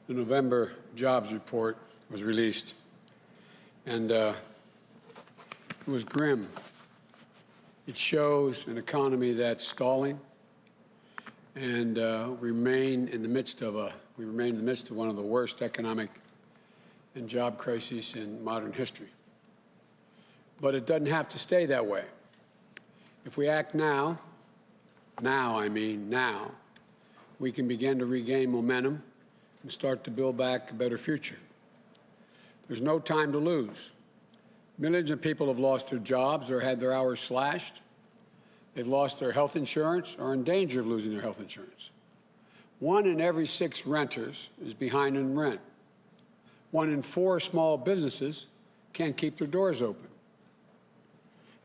The November jobs report was released, and it was grim. It shows an economy that's stalling, and we remain in the midst of one of the worst economic and job crises in modern history. But it doesn't have to stay that way. If we act now, we can begin to regain momentum and start to build back a better future. There's no time to lose. Millions of people have lost their jobs or had their hours slashed. They've lost their health insurance or are in danger of losing their health insurance. 1 in every 6 renters is behind in rent. 1 in 4 small businesses can't keep their doors open.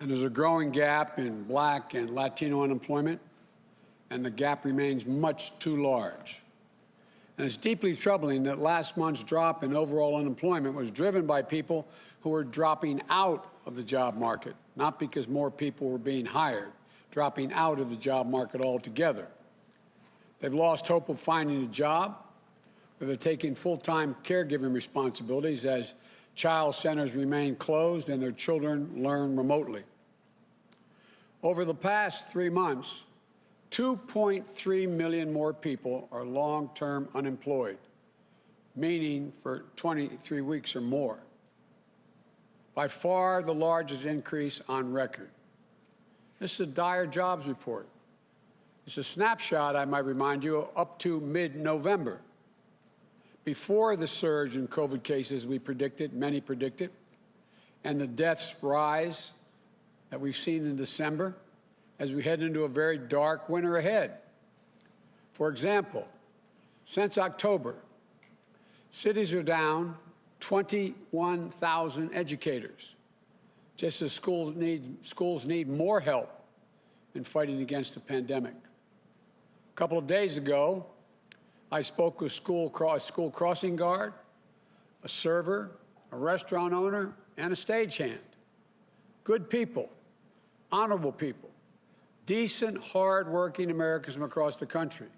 And there's a growing gap in Black and Latino unemployment, and the gap remains much too large. And it's deeply troubling that last month's drop in overall unemployment was driven by people who were dropping out of the job market, not because more people were being hired, dropping out of the job market altogether. They've lost hope of finding a job, or they're taking full-time caregiving responsibilities as child centers remain closed and their children learn remotely. Over the past 3 months, 2.3 million more people are long-term unemployed, meaning for 23 weeks or more. By far the largest increase on record. This is a dire jobs report. It's a snapshot, I might remind you, up to mid-November. Before the surge in COVID cases many predicted, and the deaths rise that we've seen in December, as we head into a very dark winter ahead. For example, since October, cities are down 21,000 educators, just as schools need more help in fighting against the pandemic. A couple of days ago, I spoke with a school crossing guard, a server, a restaurant owner, and a stagehand. Good people, honorable people. Decent, hard-working Americans from across the country.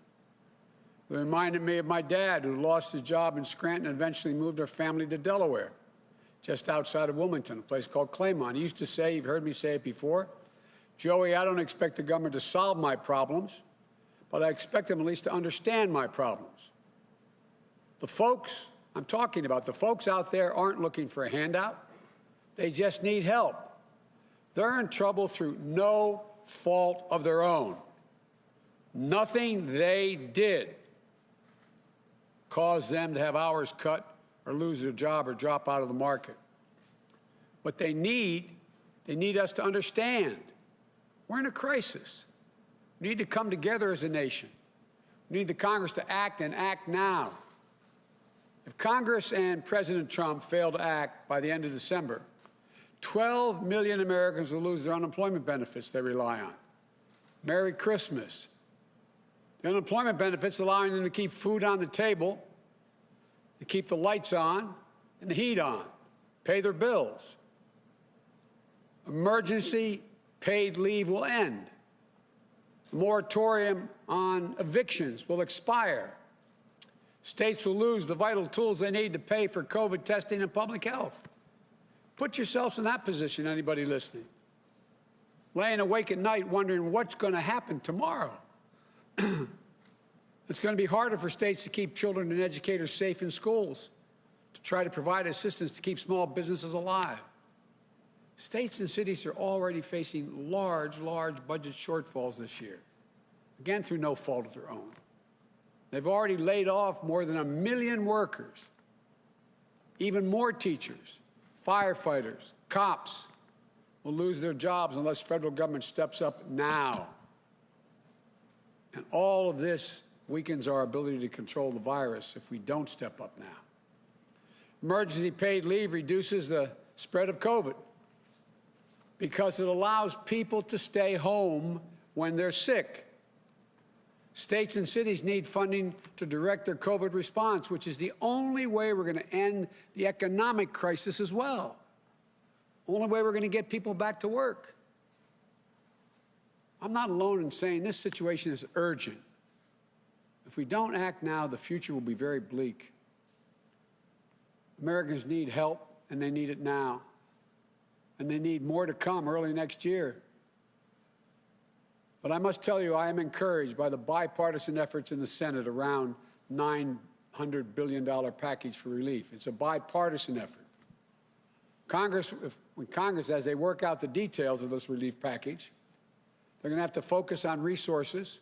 It reminded me of my dad, who lost his job in Scranton and eventually moved our family to Delaware, just outside of Wilmington, a place called Claymont. He used to say, you've heard me say it before, Joey, I don't expect the government to solve my problems, but I expect them at least to understand my problems. The folks I'm talking about, the folks out there aren't looking for a handout. They just need help. They're in trouble through no fault of their own. Nothing they did caused them to have hours cut or lose their job or drop out of the market. What they need us to understand. We're in a crisis. We need to come together as a nation. We need the Congress to act and act now. If Congress and President Trump fail to act by the end of December, 12 million Americans will lose their unemployment benefits they rely on. Merry Christmas. The unemployment benefits allowing them to keep food on the table, to keep the lights on and the heat on, pay their bills. Emergency paid leave will end. The moratorium on evictions will expire. States will lose the vital tools they need to pay for COVID testing and public health. Put yourselves in that position, anybody listening. Laying awake at night wondering what's going to happen tomorrow. It's going to be harder for states to keep children and educators safe in schools, to try to provide assistance to keep small businesses alive. States and cities are already facing large budget shortfalls this year, again through no fault of their own. They've already laid off more than 1 million workers, even more teachers, firefighters, cops will lose their jobs unless federal government steps up now. And all of this weakens our ability to control the virus if we don't step up now. Emergency paid leave reduces the spread of COVID because it allows people to stay home when they're sick. States and cities need funding to direct their COVID response, which is the only way we're going to end the economic crisis as well. Only way we're going to get people back to work. I'm not alone in saying this situation is urgent. If we don't act now, the future will be very bleak. Americans need help, and they need it now. And they need more to come early next year. But I must tell you, I am encouraged by the bipartisan efforts in the Senate around $900 billion package for relief. It's a bipartisan effort. Congress, as they work out the details of this relief package, they're going to have to focus on resources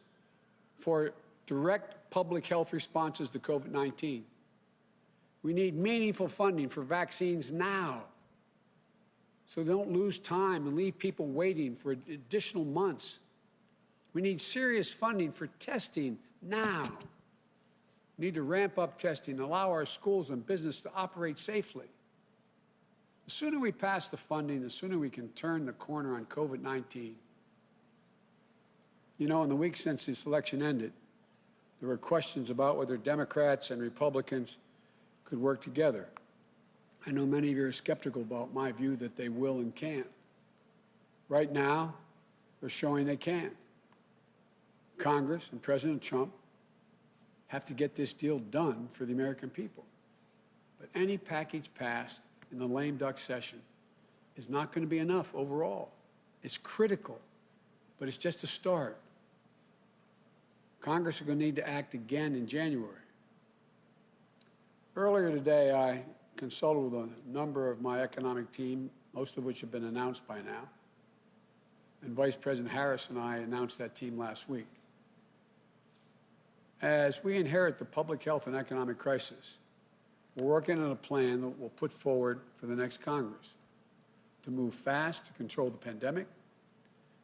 for direct public health responses to COVID-19. We need meaningful funding for vaccines now, so don't lose time and leave people waiting for additional months. We need serious funding for testing now. We need to ramp up testing, allow our schools and business to operate safely. The sooner we pass the funding, the sooner we can turn the corner on COVID-19. You know, in the weeks since this election ended, there were questions about whether Democrats and Republicans could work together. I know many of you are skeptical about my view that they will and can. Right now, they're showing they can. Congress and President Trump have to get this deal done for the American people. But any package passed in the lame duck session is not going to be enough overall. It's critical, but it's just a start. Congress is going to need to act again in January. Earlier today, I consulted with a number of my economic team, most of which have been announced by now. And Vice President Harris and I announced that team last week. As we inherit the public health and economic crisis, we're working on a plan that we'll put forward for the next Congress to move fast to control the pandemic,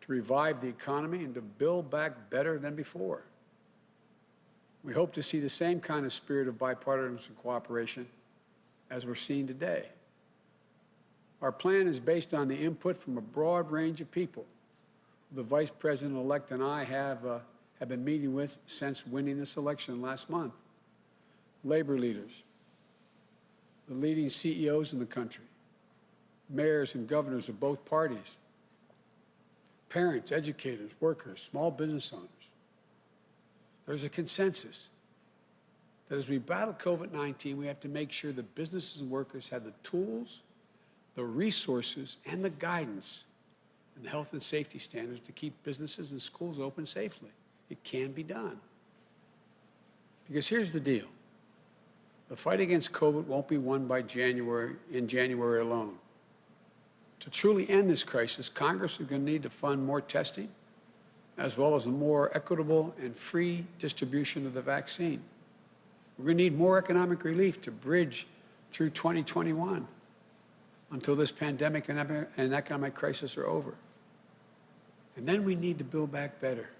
to revive the economy, and to build back better than before. We hope to see the same kind of spirit of bipartisan cooperation as we're seeing today. Our plan is based on the input from a broad range of people. The Vice President-elect and I have been meeting with since winning this election last month. Labor leaders, the leading CEOs in the country, mayors and governors of both parties, parents, educators, workers, small business owners. There's a consensus that as we battle COVID-19, we have to make sure that businesses and workers have the tools, the resources, and the guidance and the health and safety standards to keep businesses and schools open safely. It can be done. Because here's the deal. The fight against COVID won't be won by in January alone. To truly end this crisis, Congress is going to need to fund more testing, as well as a more equitable and free distribution of the vaccine. We're going to need more economic relief to bridge through 2021 until this pandemic and economic crisis are over. And then we need to build back better.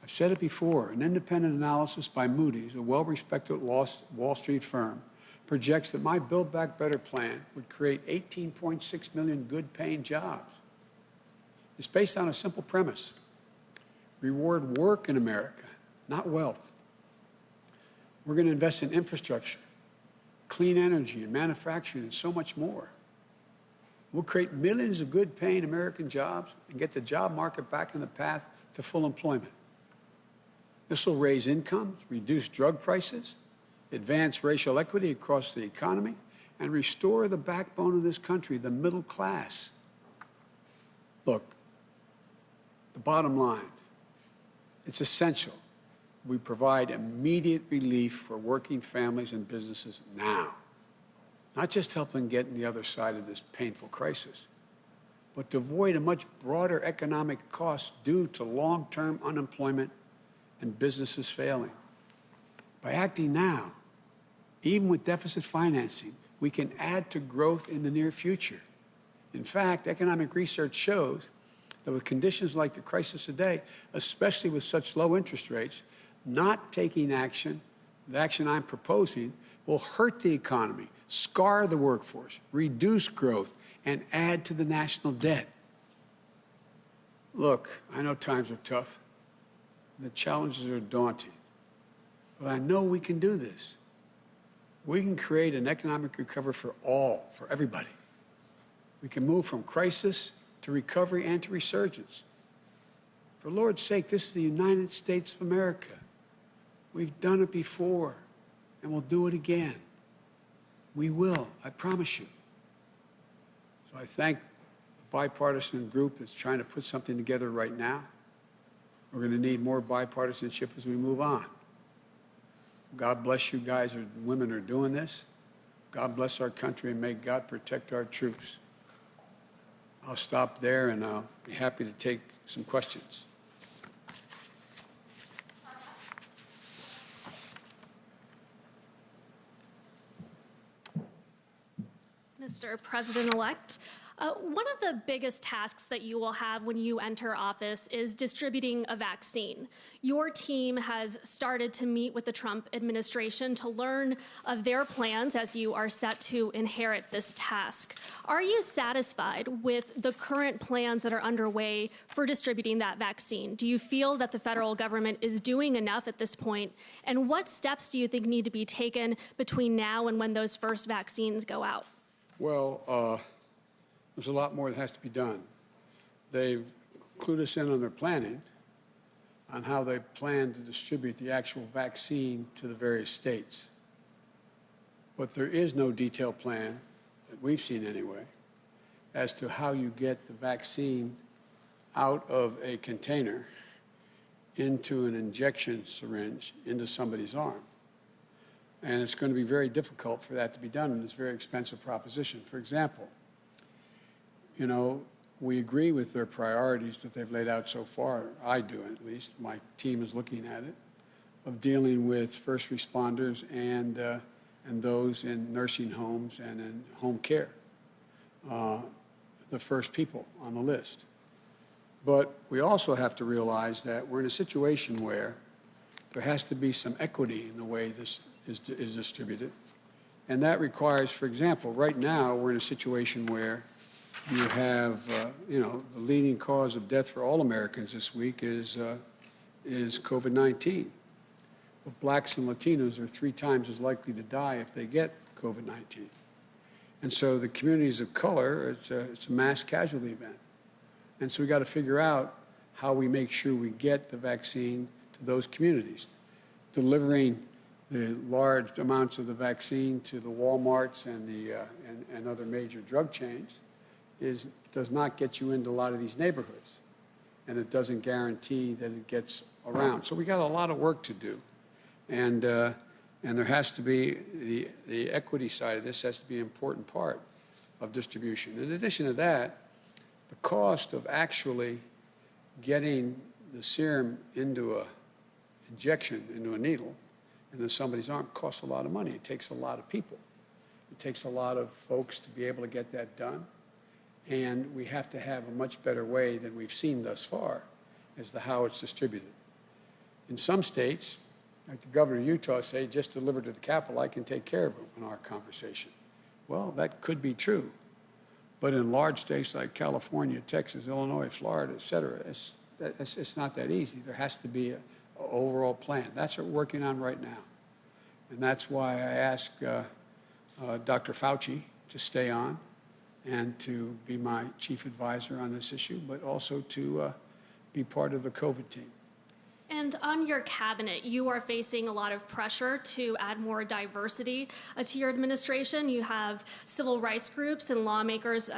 I've said it before, an independent analysis by Moody's, a well-respected Wall Street firm, projects that my Build Back Better plan would create 18.6 million good-paying jobs. It's based on a simple premise. Reward work in America, not wealth. We're going to invest in infrastructure, clean energy, and manufacturing, and so much more. We'll create millions of good-paying American jobs and get the job market back on the path to full employment. This will raise incomes, reduce drug prices, advance racial equity across the economy, and restore the backbone of this country, the middle class. Look, the bottom line, it's essential we provide immediate relief for working families and businesses now. Not just help them get on the other side of this painful crisis, but to avoid a much broader economic cost due to long-term unemployment and businesses failing. By acting now, even with deficit financing, we can add to growth in the near future. In fact, economic research shows that with conditions like the crisis today, especially with such low interest rates, not taking action, the action I'm proposing, will hurt the economy, scar the workforce, reduce growth, and add to the national debt. Look, I know times are tough. The challenges are daunting. But I know we can do this. We can create an economic recovery for all, for everybody. We can move from crisis to recovery and to resurgence. For Lord's sake, this is the United States of America. We've done it before, and we'll do it again. We will, I promise you. So I thank the bipartisan group that's trying to put something together right now. We're going to need more bipartisanship as we move on. God bless you guys and women are doing this. God bless our country, and may God protect our troops. I'll stop there, and I'll be happy to take some questions. Mr. President-elect, one of the biggest tasks that you will have when you enter office is distributing a vaccine. Your team has started to meet with the Trump administration to learn of their plans as you are set to inherit this task. Are you satisfied with the current plans that are underway for distributing that vaccine? Do you feel that the federal government is doing enough at this point? And what steps do you think need to be taken between now and when those first vaccines go out? Well, there's a lot more that has to be done. They've clued us in on their planning on how they plan to distribute the actual vaccine to the various states. But there is no detailed plan, that we've seen anyway, as to how you get the vaccine out of a container into an injection syringe into somebody's arm. And it's going to be very difficult for that to be done, and it's a very expensive proposition. For example, you know, we agree with their priorities that they've laid out so far. I do, at least. My team is looking at it, of dealing with first responders and those in nursing homes and in home care, the first people on the list. But we also have to realize that we're in a situation where there has to be some equity in the way this is distributed. And that requires, for example, right now we're in a situation where you have, you know, the leading cause of death for all Americans this week is COVID-19. But blacks and Latinos are 3 times as likely to die if they get COVID-19. And so the communities of color, it's a mass casualty event. And so we got to figure out how we make sure we get the vaccine to those communities. Delivering the large amounts of the vaccine to the Walmarts and other major drug chains does not get you into a lot of these neighborhoods, and it doesn't guarantee that it gets around. So we got a lot of work to do, and there has to be the equity side of this has to be an important part of distribution. In addition to that, the cost of actually getting the serum into a injection into a needle into somebody's arm costs a lot of money. It takes a lot of people. It takes a lot of folks to be able to get that done. And we have to have a much better way than we've seen thus far as to how it's distributed. In some states, like the governor of Utah say, just deliver to the Capitol, I can take care of it in our conversation. Well, that could be true. But in large states like California, Texas, Illinois, Florida, et cetera, it's not that easy. There has to be an overall plan. That's what we're working on right now. And that's why I asked Dr. Fauci to stay on and to be my chief advisor on this issue, but also to be part of the COVID team. And on your cabinet, you are facing a lot of pressure to add more diversity to your administration. You have civil rights groups and lawmakers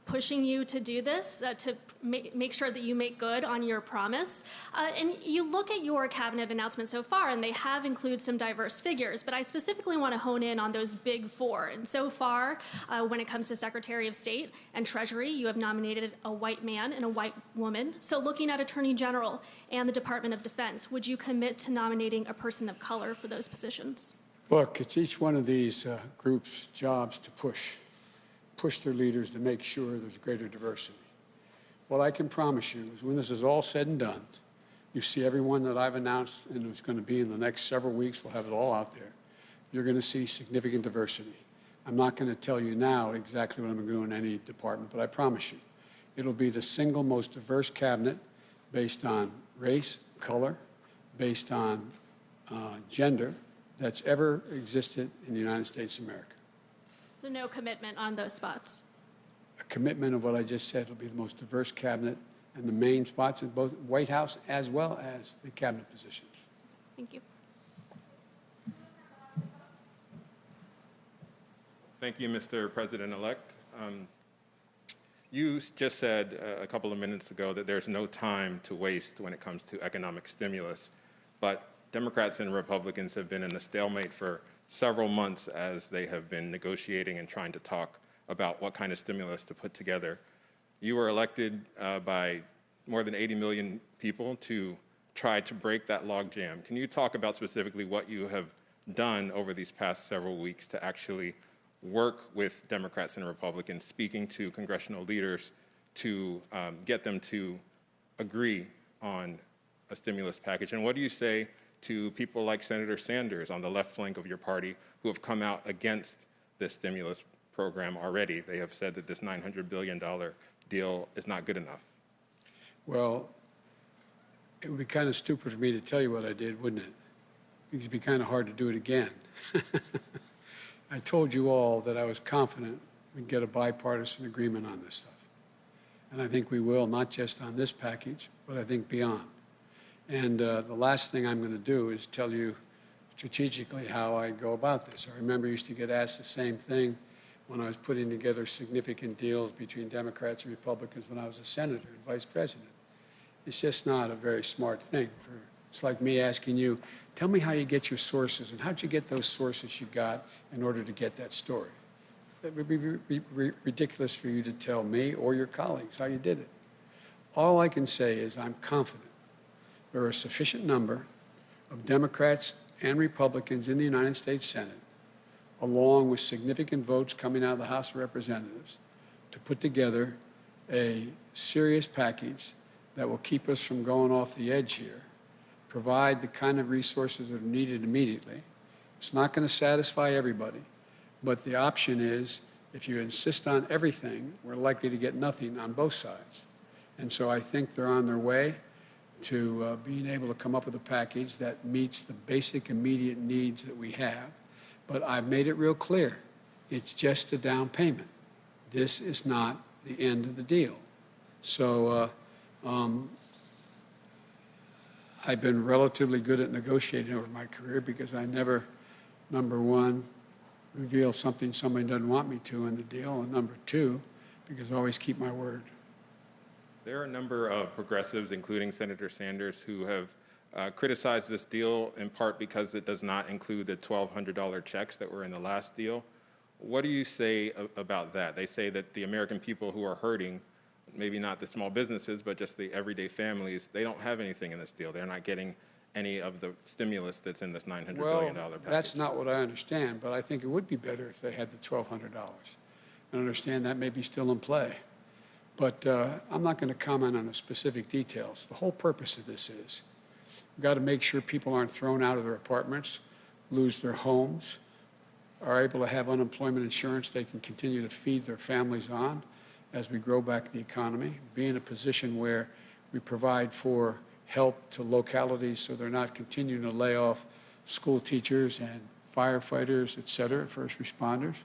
pushing you to do this, to make sure that you make good on your promise. And you look at your cabinet announcement so far, and they have included some diverse figures, but I specifically want to hone in on those big 4. And so far, when it comes to Secretary of State and Treasury, you have nominated a white man and a white woman. So looking at Attorney General and the Department of Defense, would you commit to nominating a person of color for those positions? Look, it's each one of these groups' jobs to push their leaders to make sure there's greater diversity. What I can promise you is when this is all said and done, you see everyone that I've announced and who's going to be in the next several weeks, we'll have it all out there. You're going to see significant diversity. I'm not going to tell you now exactly what I'm going to do in any department, but I promise you, it'll be the single most diverse cabinet based on race, color, based on gender that's ever existed in the United States of America. So no commitment on those spots? A commitment of what I just said will be the most diverse cabinet and the main spots in both White House as well as the cabinet positions. Thank you. Thank you, Mr. President-elect. You just said a couple of minutes ago that there's no time to waste when it comes to economic stimulus, but Democrats and Republicans have been in a stalemate for several months as they have been negotiating and trying to talk about what kind of stimulus to put together. You were elected by more than 80 million people to try to break that logjam. Can you talk about specifically what you have done over these past several weeks to actually work with Democrats and Republicans, speaking to congressional leaders to get them to agree on a stimulus package? And what do you say to people like Senator Sanders on the left flank of your party who have come out against this stimulus program already? They have said that this $900 billion deal is not good enough. Well, it would be kind of stupid for me to tell you what I did, wouldn't it? Because it'd be kind of hard to do it again. I told you all that I was confident we'd get a bipartisan agreement on this stuff. And I think we will, not just on this package, but I think beyond. And the last thing I'm going to do is tell you strategically how I go about this. I remember I used to get asked the same thing when I was putting together significant deals between Democrats and Republicans when I was a senator and vice president. It's just not a very smart thing. It's like me asking you, tell me how you get your sources and how'd you get those sources you got in order to get that story. It would be ridiculous for you to tell me or your colleagues how you did it. All I can say is I'm confident there are a sufficient number of Democrats and Republicans in the United States Senate, along with significant votes coming out of the House of Representatives, to put together a serious package that will keep us from going off the edge here, provide the kind of resources that are needed immediately. It's not going to satisfy everybody, but the option is if you insist on everything, we're likely to get nothing on both sides. And so I think they're on their way to being able to come up with a package that meets the basic immediate needs that we have. But I've made it real clear. It's just a down payment. This is not the end of the deal. So I've been relatively good at negotiating over my career because I never, number one, reveal something somebody doesn't want me to in the deal, and number two, because I always keep my word. There are a number of progressives, including Senator Sanders, who have criticized this deal in part because it does not include the $1,200 checks that were in the last deal. What do you say about that? They say that the American people who are hurting, maybe not the small businesses, but just the everyday families, they don't have anything in this deal. They're not getting any of the stimulus that's in this $900 billion package. That's not what I understand, but I think it would be better if they had the $1,200. I understand that may be still in play. But I'm not going to comment on the specific details. The whole purpose of this is we've got to make sure people aren't thrown out of their apartments, lose their homes, are able to have unemployment insurance they can continue to feed their families on as we grow back the economy, be in a position where we provide for help to localities so they're not continuing to lay off school teachers and firefighters, et cetera, first responders,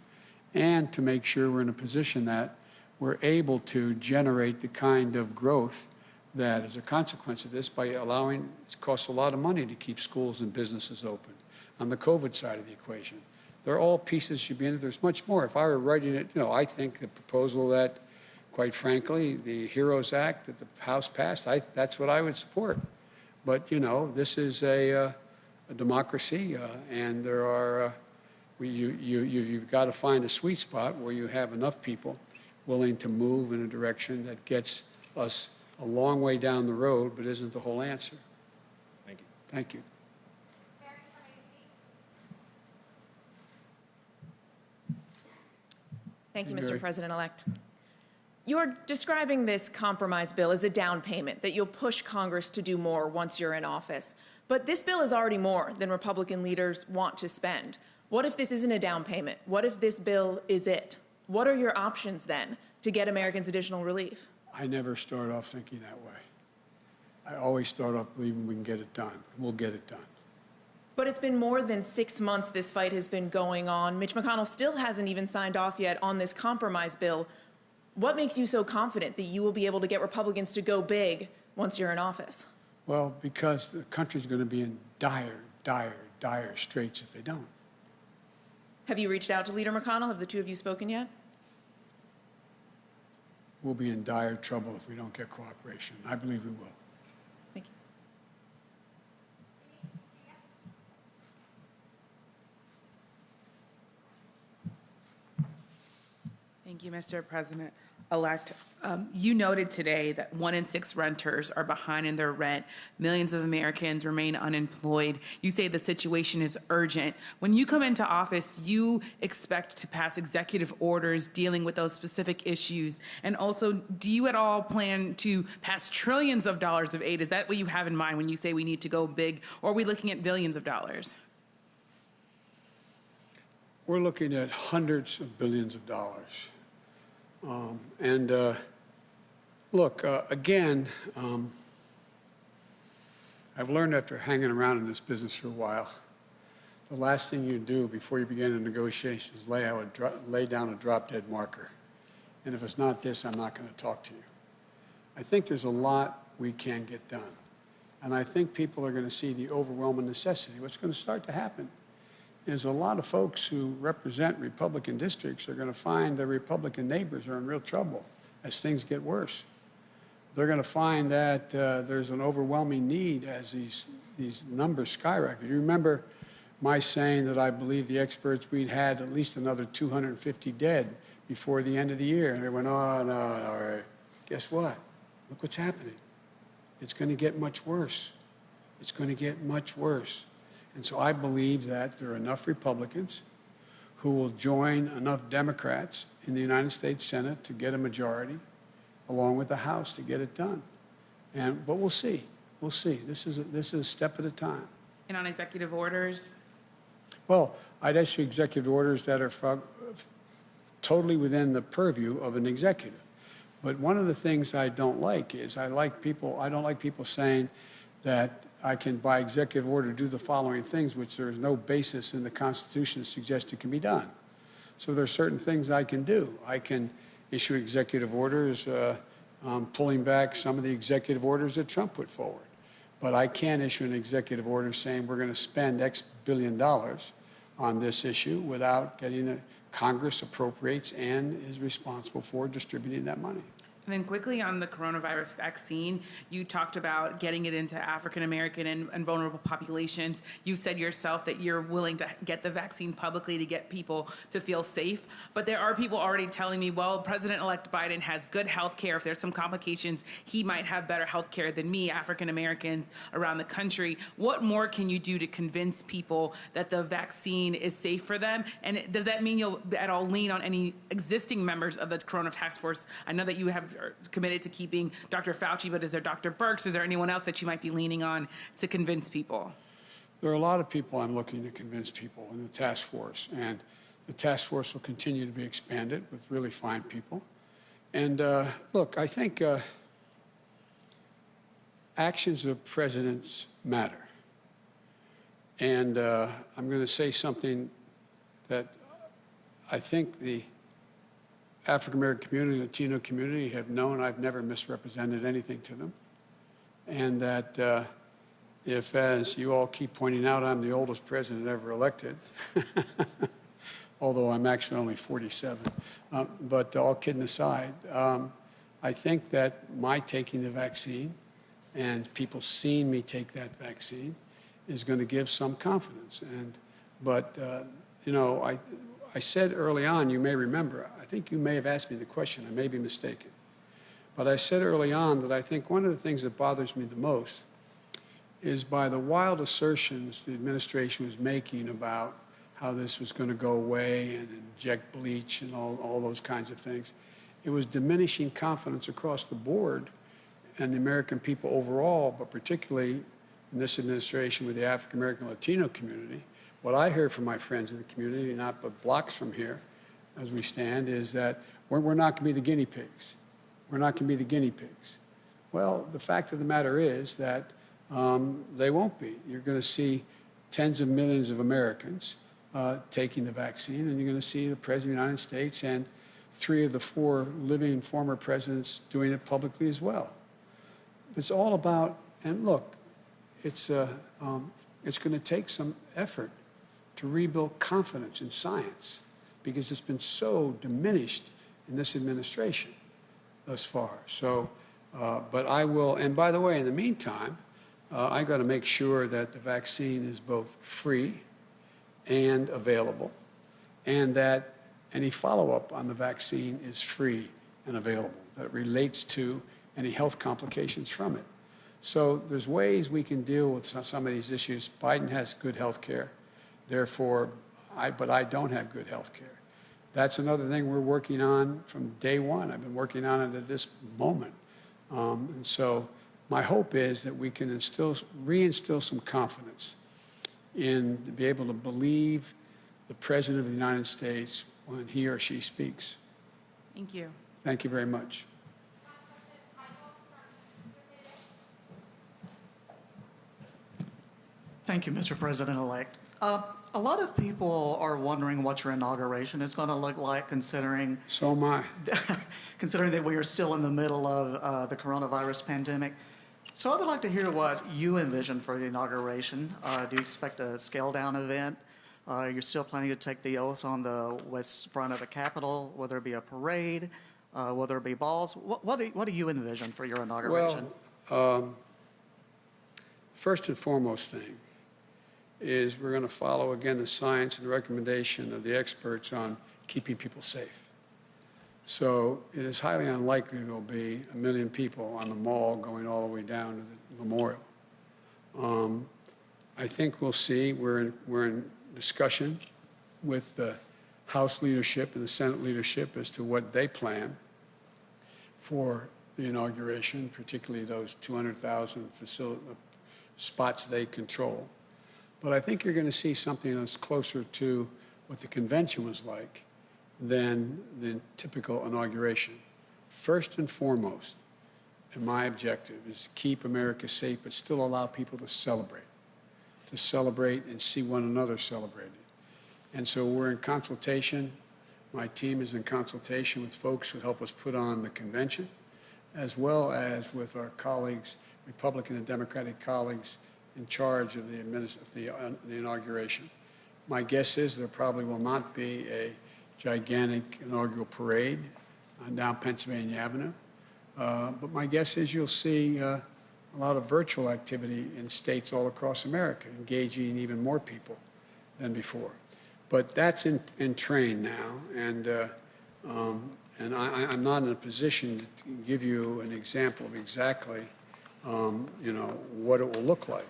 and to make sure we're in a position that we're able to generate the kind of growth that is a consequence of this by allowing, it costs a lot of money to keep schools and businesses open. On the COVID side of the equation, they're all pieces should be in it. There's much more. If I were writing it, I think the proposal that, quite frankly, the HEROES Act that the House passed, that's what I would support. But, this is a democracy, and there are, you've got to find a sweet spot where you have enough people willing to move in a direction that gets us a long way down the road, but isn't the whole answer. Thank you. Thank you. Thank you, Mr. President-elect. You're describing this compromise bill as a down payment, that you'll push Congress to do more once you're in office. But this bill is already more than Republican leaders want to spend. What if this isn't a down payment? What if this bill is it? What are your options then to get Americans additional relief? I never start off thinking that way. I always start off believing we can get it done. We'll get it done. But it's been more than 6 months this fight has been going on. Mitch McConnell still hasn't even signed off yet on this compromise bill. What makes you so confident that you will be able to get Republicans to go big once you're in office? Well, because the country's going to be in dire, dire, dire straits if they don't. Have you reached out to Leader McConnell? Have the two of you spoken yet? We'll be in dire trouble if we don't get cooperation. I believe we will. Thank you. Thank you, Mr. President-elect. You noted today that 1 in 6 renters are behind in their rent. Millions of Americans remain unemployed. You say the situation is urgent. When you come into office, you expect to pass executive orders dealing with those specific issues. And also, do you at all plan to pass trillions of dollars of aid? Is that what you have in mind when you say we need to go big? Or are we looking at billions of dollars? We're looking at hundreds of billions of dollars. Look, again, I've learned after hanging around in this business for a while, the last thing you do before you begin a negotiation is lay down a drop-dead marker. And if it's not this, I'm not going to talk to you. I think there's a lot we can get done. And I think people are going to see the overwhelming necessity. What's going to start to happen is a lot of folks who represent Republican districts are going to find their Republican neighbors are in real trouble as things get worse. They're going to find that there's an overwhelming need as these numbers skyrocket. You remember my saying that I believe the experts we'd had at least another 250 dead before the end of the year. And they went, oh, no, all right. Guess what? Look what's happening. It's going to get much worse. It's going to get much worse. And so I believe that there are enough Republicans who will join enough Democrats in the United States Senate to get a majority, along with the House, to get it done. But we'll see. We'll see. This is a step at a time. And on executive orders? Well, I'd issue executive orders that are totally within the purview of an executive. But one of the things I don't like is I don't like people saying that I can, by executive order, do the following things, which there is no basis in the Constitution to suggest it can be done. So there are certain things I can do. I can issue executive orders pulling back some of the executive orders that Trump put forward. But I can't issue an executive order saying we're going to spend X billion dollars on this issue without getting the Congress appropriates and is responsible for distributing that money. And then quickly on the coronavirus vaccine, you talked about getting it into African American and vulnerable populations. You said yourself that you're willing to get the vaccine publicly to get people to feel safe. But there are people already telling me, well, President-elect Biden has good health care. If there's some complications, he might have better health care than me, African Americans around the country. What more can you do to convince people that the vaccine is safe for them? And does that mean you'll at all lean on any existing members of the Corona Task Force? I know that you have committed to keeping Dr. Fauci, but is there Dr. Birx? Is there anyone else that you might be leaning on to convince people? There are a lot of people I'm looking to convince people in the task force, and the task force will continue to be expanded with really fine people. And look, I think actions of presidents matter. And I'm going to say something that I think the African-American community, Latino community have known I've never misrepresented anything to them. And that if, as you all keep pointing out, I'm the oldest president ever elected, although I'm actually only 47. But all kidding aside, I think that my taking the vaccine and people seeing me take that vaccine is going to give some confidence. But you know, I said early on, you may remember, I think you may have asked me the question, I may be mistaken. But I said early on that I think one of the things that bothers me the most is by the wild assertions the administration was making about how this was going to go away and inject bleach and all those kinds of things. It was diminishing confidence across the board and the American people overall, but particularly in this administration with the African American Latino community. What I hear from my friends in the community, not but blocks from here as we stand, is that we're not going to be the guinea pigs. We're not going to be the guinea pigs. Well, the fact of the matter is that they won't be. You're going to see tens of millions of Americans taking the vaccine, and you're going to see the President of the United States and 3 of the 4 living former presidents doing it publicly as well. It's all about, and look, it's going to take some effort to rebuild confidence in science, because it's been so diminished in this administration thus far. So, but I will, and by the way, in the meantime, I got to make sure that the vaccine is both free and available, and that any follow-up on the vaccine is free and available, that relates to any health complications from it. So there's ways we can deal with some of these issues. Biden has good health care, therefore, but I don't have good health care. That's another thing we're working on from day one. I've been working on it at this moment. And so my hope is that we can reinstill some confidence in to be able to believe the President of the United States when he or she speaks. Thank you. Thank you very much. Thank you, Mr. President-elect. A lot of people are wondering what your inauguration is going to look like, considering So am I. considering that we are still in the middle of the coronavirus pandemic. So I would like to hear what you envision for the inauguration. Do you expect a scale-down event? You're still planning to take the oath on the west front of the Capitol? Will there be a parade? Will there be balls? What do you envision for your inauguration? Well, first and foremost thing is we're going to follow, again, the science and the recommendation of the experts on keeping people safe. So it is highly unlikely there will be 1 million people on the mall going all the way down to the memorial. I think we'll see. We're in discussion with the House leadership and the Senate leadership as to what they plan for the inauguration, particularly those 200,000 spots they control. But I think you're going to see something that's closer to what the convention was like than the typical inauguration. First and foremost, and my objective is to keep America safe, but still allow people to celebrate and see one another celebrate it. And so we're in consultation. My team is in consultation with folks who help us put on the convention, as well as with our colleagues, Republican and Democratic colleagues, in charge of the inauguration. My guess is there probably will not be a gigantic inaugural parade down Pennsylvania Avenue, but my guess is you'll see a lot of virtual activity in states all across America, engaging even more people than before. But that's in train now, and I'm not in a position to give you an example of exactly what it will look like.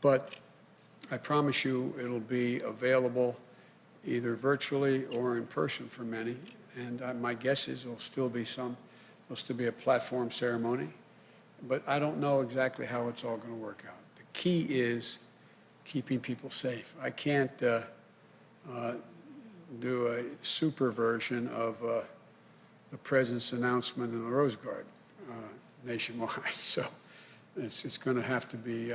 But I promise you it'll be available either virtually or in person for many. And my guess is there'll still be a platform ceremony. But I don't know exactly how it's all going to work out. The key is keeping people safe. I can't do a super version of the president's announcement in the Rose Garden nationwide. So it's going to have to be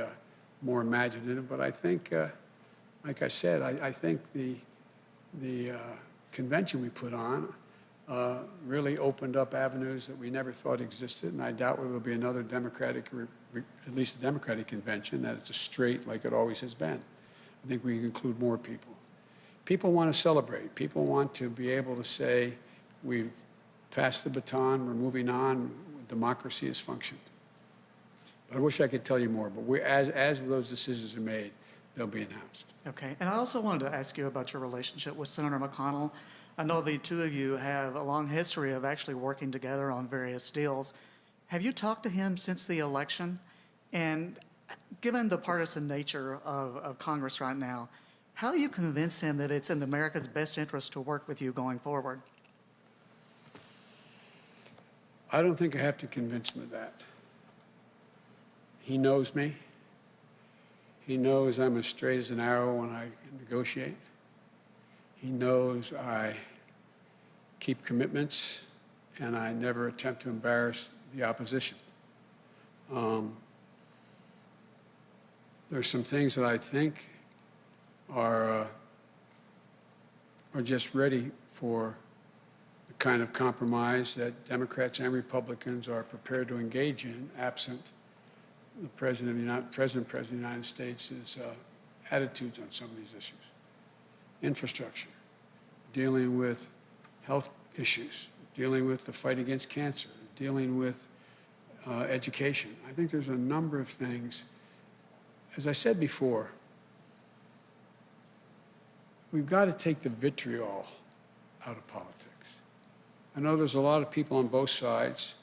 more imaginative. But I think, like I said, I think the convention we put on really opened up avenues that we never thought existed. And I doubt there will be another Democratic, at least a Democratic convention, that it's a straight like it always has been. I think we can include more people. People want to celebrate. People want to be able to say, we've passed the baton, we're moving on, democracy has functioned. But I wish I could tell you more, but as those decisions are made, they'll be announced. Okay, and I also wanted to ask you about your relationship with Senator McConnell. I know the two of you have a long history of actually working together on various deals. Have you talked to him since the election? And given the partisan nature of Congress right now, how do you convince him that it's in America's best interest to work with you going forward? I don't think I have to convince him of that. He knows me. He knows I'm as straight as an arrow when I negotiate. He knows I keep commitments and I never attempt to embarrass the opposition. There's some things that I think are just ready for the kind of compromise that Democrats and Republicans are prepared to engage in, absent the President of the United States' attitudes on some of these issues. Infrastructure, dealing with health issues, dealing with the fight against cancer, dealing with education. I think there's a number of things. As I said before, we've got to take the vitriol out of politics. I know there's a lot of people on both sides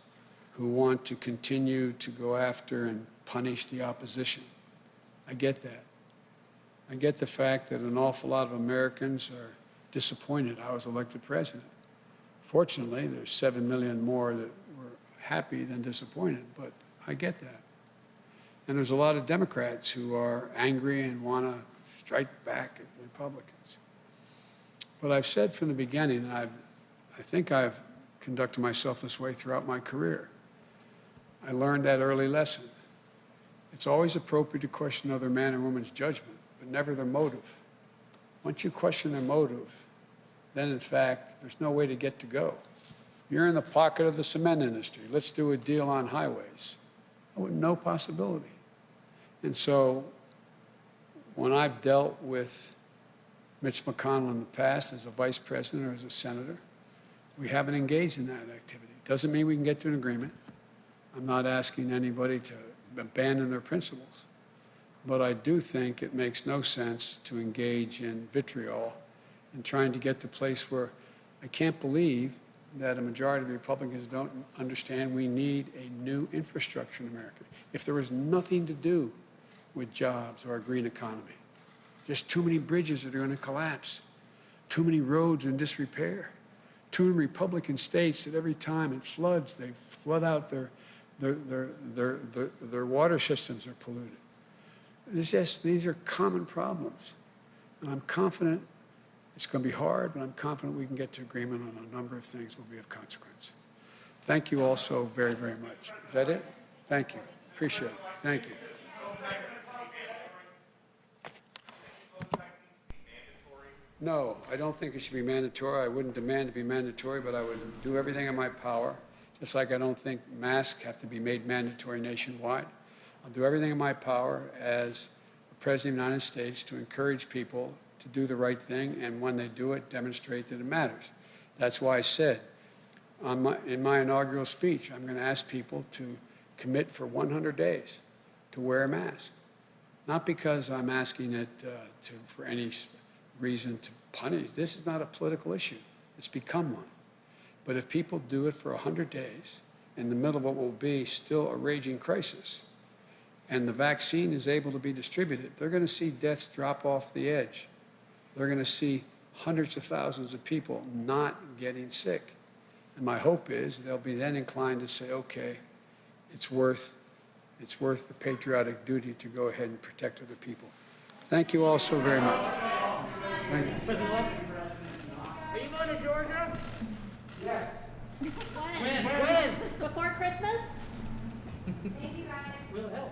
who want to continue to go after and punish the opposition. I get that. I get the fact that an awful lot of Americans are disappointed I was elected president. Fortunately, there's 7 million more that were happy than disappointed, but I get that. And there's a lot of Democrats who are angry and want to strike back at Republicans. But I've said from the beginning, and I think I've conducted myself this way throughout my career. I learned that early lesson. It's always appropriate to question another man or woman's judgment, but never their motive. Once you question their motive, then in fact, there's no way to get to go. You're in the pocket of the cement industry. Let's do a deal on highways. No possibility. And so when I've dealt with Mitch McConnell in the past as a vice president or as a senator, we haven't engaged in that activity. Doesn't mean we can get to an agreement. I'm not asking anybody to abandon their principles. But I do think it makes no sense to engage in vitriol and trying to get to a place where I can't believe that a majority of the Republicans don't understand we need a new infrastructure in America. If there was nothing to do with jobs or a green economy, there's too many bridges that are going to collapse, too many roads in disrepair, too many Republican states that every time it floods, they flood out their water systems are polluted. It's just, these are common problems. And I'm confident it's going to be hard, but I'm confident we can get to agreement on a number of things that will be of consequence. Thank you all so very, very much. Is that it? Thank you. Appreciate it. Thank you. No, I don't think it should be mandatory. I wouldn't demand to be mandatory, but I would do everything in my power, just like I don't think masks have to be made mandatory nationwide. I'll do everything in my power as the President of the United States to encourage people to do the right thing, and when they do it, demonstrate that it matters. That's why I said in my inaugural speech, I'm going to ask people to commit for 100 days to wear a mask. Not because I'm asking it for any reason to punish. This is not a political issue. It's become one. But if people do it for 100 days, in the middle of what will be still a raging crisis, and the vaccine is able to be distributed, they're going to see deaths drop off the edge. They're going to see hundreds of thousands of people not getting sick. And my hope is they'll be then inclined to say, okay, it's worth the patriotic duty to go ahead and protect other people. Thank you all so very much. Thank you. Are you going to Georgia? Yes. When? Before Christmas? We'll help.